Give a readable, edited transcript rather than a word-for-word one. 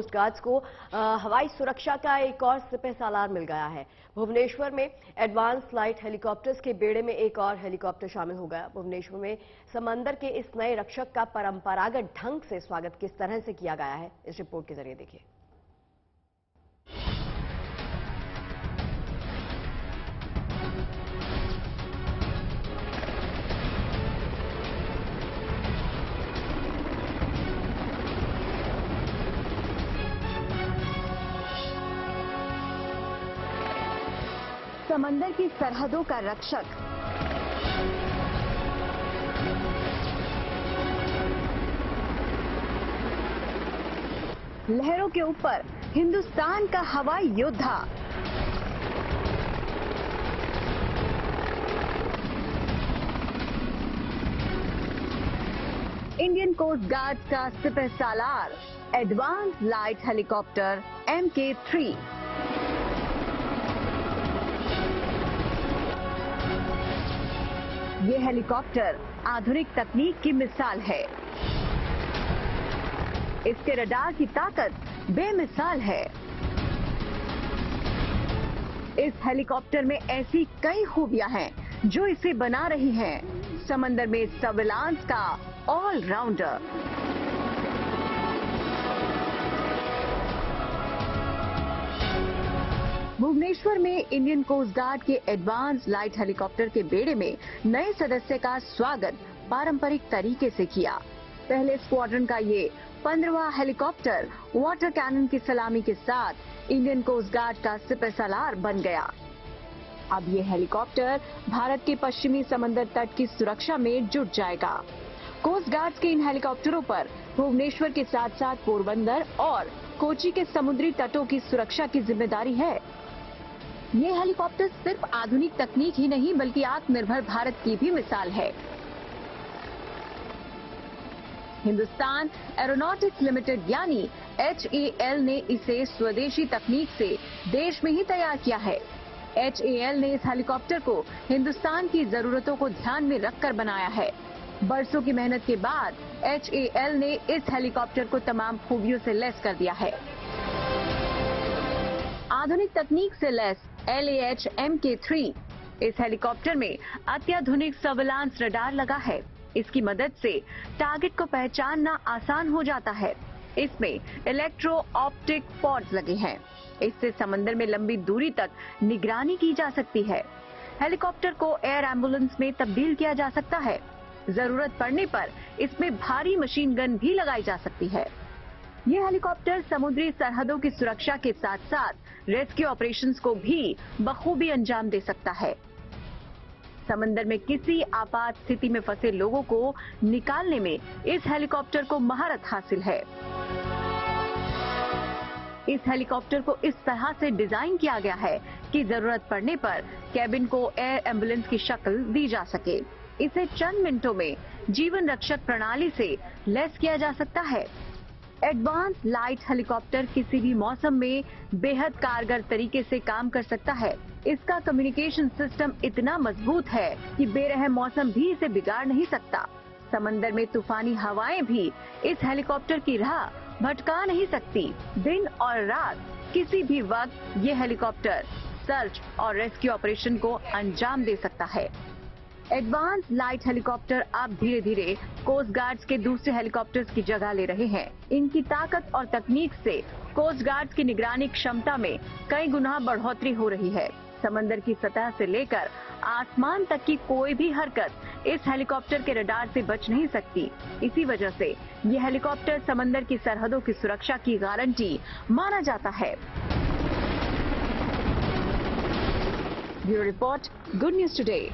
Coast guards को हवाई सुरक्षा का एक और सिपहसालार मिल गया है। भुवनेश्वर में एडवांस लाइट हेलीकॉप्टर्स के बेड़े में एक और हेलीकॉप्टर शामिल हो गया। भुवनेश्वर में समंदर के इस नए रक्षक का परंपरागत ढंग से स्वागत किस तरह से किया गया है, इस रिपोर्ट के जरिए देखिए। समंदर की सरहदों का रक्षक, लहरों के ऊपर हिंदुस्तान का हवाई योद्धा, इंडियन कोस्ट गार्ड का सिपहसालार एडवांस लाइट हेलीकॉप्टर MK3। ये हेलीकॉप्टर आधुनिक तकनीक की मिसाल है। इसके रडार की ताकत बेमिसाल है। इस हेलीकॉप्टर में ऐसी कई खूबियां हैं जो इसे बना रही हैं समंदर में सर्विलांस का ऑलराउंडर। भुवनेश्वर में इंडियन कोस्ट गार्ड के एडवांस लाइट हेलीकॉप्टर के बेड़े में नए सदस्य का स्वागत पारंपरिक तरीके से किया। पहले स्क्वाड्रन का ये 15वां हेलीकॉप्टर वाटर कैनन की सलामी के साथ इंडियन कोस्ट गार्ड का सिपहसालार बन गया। अब ये हेलीकॉप्टर भारत के पश्चिमी समंदर तट की सुरक्षा में जुट जाएगा। कोस्ट गार्ड के इन हेलीकॉप्टरों पर भुवनेश्वर के साथ साथ पोरबंदर और कोची के समुद्री तटों की सुरक्षा की जिम्मेदारी है। ये हेलीकॉप्टर सिर्फ आधुनिक तकनीक ही नहीं बल्कि आत्मनिर्भर भारत की भी मिसाल है। हिंदुस्तान एरोनॉटिक्स लिमिटेड यानी HAL ने इसे स्वदेशी तकनीक से देश में ही तैयार किया है। HAL ने इस हेलीकॉप्टर को हिंदुस्तान की जरूरतों को ध्यान में रखकर बनाया है। बरसों की मेहनत के बाद HAL ने इस हेलीकॉप्टर को तमाम खूबियों से लैस कर दिया है। आधुनिक तकनीक से लैस LAH MK3 इस हेलीकॉप्टर में अत्याधुनिक सर्विलांस रडार लगा है। इसकी मदद से टारगेट को पहचानना आसान हो जाता है। इसमें इलेक्ट्रो ऑप्टिक पॉड्स लगे हैं। इससे समंदर में लंबी दूरी तक निगरानी की जा सकती है। हेलीकॉप्टर को एयर एम्बुलेंस में तब्दील किया जा सकता है। जरूरत पड़ने पर इसमें भारी मशीन गन भी लगाई जा सकती है। ये हेलीकॉप्टर समुद्री सरहदों की सुरक्षा के साथ साथ रेस्क्यू ऑपरेशंस को भी बखूबी अंजाम दे सकता है। समंदर में किसी आपात स्थिति में फंसे लोगों को निकालने में इस हेलीकॉप्टर को महारत हासिल है। इस हेलीकॉप्टर को इस तरह से डिजाइन किया गया है कि जरूरत पड़ने पर कैबिन को एयर एम्बुलेंस की शक्ल दी जा सके। इसे चंद मिनटों में जीवन रक्षक प्रणाली से लैस किया जा सकता है। एडवांस लाइट हेलीकॉप्टर किसी भी मौसम में बेहद कारगर तरीके से काम कर सकता है। इसका कम्युनिकेशन सिस्टम इतना मजबूत है कि बेरहम मौसम भी इसे बिगाड़ नहीं सकता। समंदर में तूफानी हवाएं भी इस हेलीकॉप्टर की राह भटका नहीं सकती। दिन और रात किसी भी वक्त ये हेलीकॉप्टर सर्च और रेस्क्यू ऑपरेशन को अंजाम दे सकता है। एडवांस लाइट हेलीकॉप्टर अब धीरे धीरे कोस्ट गार्ड्स के दूसरे हेलीकॉप्टर्स की जगह ले रहे हैं। इनकी ताकत और तकनीक से कोस्ट गार्ड्स की निगरानी क्षमता में कई गुना बढ़ोतरी हो रही है। समंदर की सतह से लेकर आसमान तक की कोई भी हरकत इस हेलीकॉप्टर के रडार से बच नहीं सकती। इसी वजह से ये हेलीकॉप्टर समंदर की सरहदों की सुरक्षा की गारंटी माना जाता है। Bureau report, good news today.